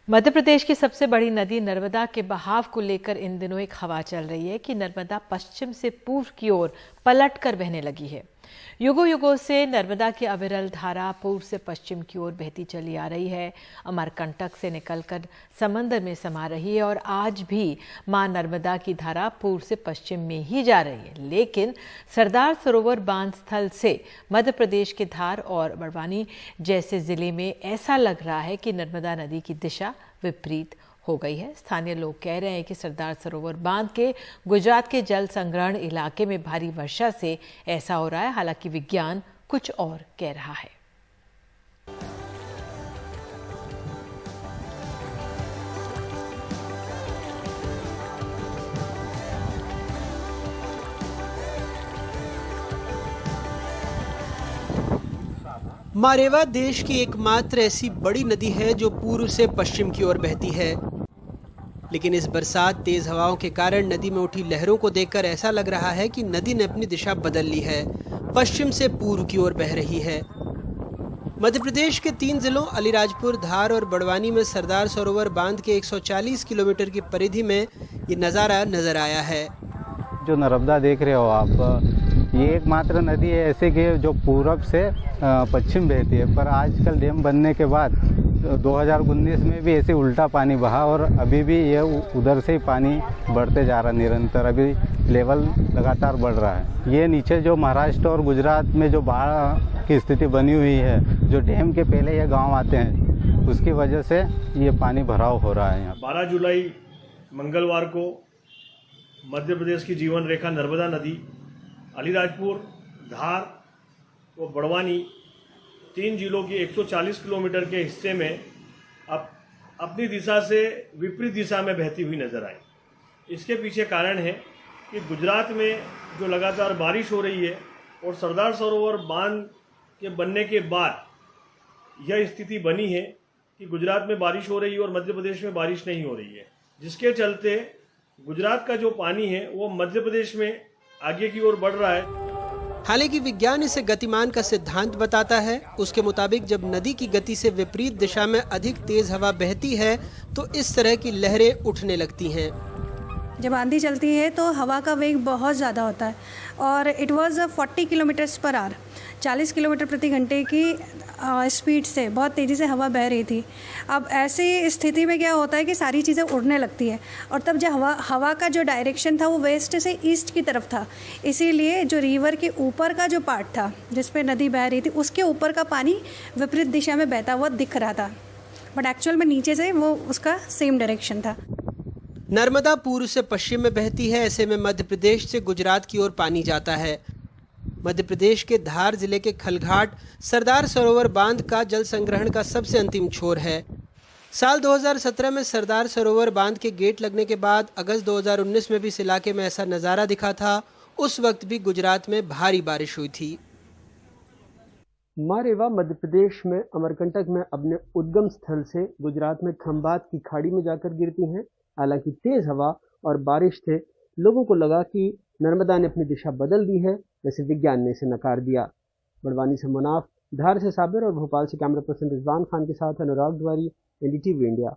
मध्य प्रदेश की सबसे बड़ी नदी नर्मदा के बहाव को लेकर इन दिनों एक हवा चल रही है कि नर्मदा पश्चिम से पूर्व की ओर पलटकर बहने लगी है। युगों युगों से नर्मदा की अविरल धारा पूर्व से पश्चिम की ओर बहती चली आ रही है। अमरकंटक से निकलकर समंदर में समा रही है और आज भी मां नर्मदा की धारा पूर्व से पश्चिम में ही जा रही है। लेकिन सरदार सरोवर बांध स्थल से मध्य प्रदेश के धार और बड़वानी जैसे जिले में ऐसा लग रहा है कि नर्मदा नदी की दिशा विपरीत हो गई है। स्थानीय लोग कह रहे हैं कि सरदार सरोवर बांध के गुजरात के जल संग्रहण इलाके में भारी वर्षा से ऐसा हो रहा है। हालांकि विज्ञान कुछ और कह रहा है। मां रेवा देश की एकमात्र ऐसी बड़ी नदी है जो पूर्व से पश्चिम की ओर बहती है। लेकिन इस बरसात तेज हवाओं के कारण नदी में उठी लहरों को देखकर ऐसा लग रहा है कि नदी ने अपनी दिशा बदल ली है, पश्चिम से पूर्व की ओर बह रही है। मध्य प्रदेश के 3 जिलों अलीराजपुर, धार और बड़वानी में सरदार सरोवर बांध के 140 किलोमीटर की परिधि में ये नज़ारा नजर आया है। जो नर्मदा देख रहे हो आप, ये एकमात्र नदी है ऐसे कि जो पूरब से पश्चिम बहती है, पर आजकल डैम बनने के बाद 2019 में भी ऐसे उल्टा पानी बहा और अभी भी ये उधर से ही पानी बढ़ते जा रहा है निरंतर। अभी लेवल लगातार बढ़ रहा है। ये नीचे जो महाराष्ट्र और गुजरात में जो बाढ़ की स्थिति बनी हुई है, जो डैम के पहले ये गांव आते हैं, उसकी वजह से ये पानी भराव हो रहा है यहाँ। 12 जुलाई मंगलवार को मध्य प्रदेश की जीवन रेखा नर्मदा नदी अलीराजपुर, धार व बड़वानी 3 जिलों की 140 किलोमीटर के हिस्से में अब अपनी दिशा से विपरीत दिशा में बहती हुई नजर आई। इसके पीछे कारण है कि गुजरात में जो लगातार बारिश हो रही है और सरदार सरोवर बांध के बनने के बाद यह स्थिति बनी है कि गुजरात में बारिश हो रही है और मध्य प्रदेश में बारिश नहीं हो रही है, जिसके चलते गुजरात का जो पानी है वो मध्य प्रदेश में आगे की ओर बढ़ रहा है। हालांकि विज्ञान इसे गतिमान का सिद्धांत बताता है। उसके मुताबिक जब नदी की गति से विपरीत दिशा में अधिक तेज हवा बहती है तो इस तरह की लहरें उठने लगती हैं। जब आंधी चलती है तो हवा का वेग बहुत ज़्यादा होता है और it was 40 kilometres per hour, 40 kilometre प्रति घंटे की स्पीड से बहुत तेज़ी से हवा बह रही थी। अब ऐसी स्थिति में क्या होता है कि सारी चीज़ें उड़ने लगती है और तब जब हवा का जो डायरेक्शन था वो वेस्ट से ईस्ट की तरफ था, इसीलिए जो रिवर के ऊपर का जो पार्ट था जिस पे नदी बह रही थी उसके ऊपर का पानी विपरीत दिशा में बहता हुआ दिख रहा था, बट एक्चुअल में नीचे से वो उसका सेम डायरेक्शन था। नर्मदा पूर्व से पश्चिम में बहती है, ऐसे में मध्य प्रदेश से गुजरात की ओर पानी जाता है। मध्य प्रदेश के धार जिले के खलघाट सरदार सरोवर बांध का जल संग्रहण का सबसे अंतिम छोर है। साल 2017 में सरदार सरोवर बांध के गेट लगने के बाद अगस्त 2019 में भी इस इलाके में ऐसा नज़ारा दिखा था। उस वक्त भी गुजरात में भारी बारिश हुई थी। मां रेवा मध्य प्रदेश में अमरकंटक में अपने उद्गम स्थल से गुजरात में खंभात की खाड़ी में जाकर गिरती हैं। हालांकि तेज हवा और बारिश से लोगों को लगा कि नर्मदा ने अपनी दिशा बदल दी है, वैसे विज्ञान ने इसे नकार दिया। बड़वानी से मुनाफ, धार से साबिर और भोपाल से कैमरा पर्सन रिजवान खान के साथ अनुराग द्वारी, एनडीटीवी इंडिया।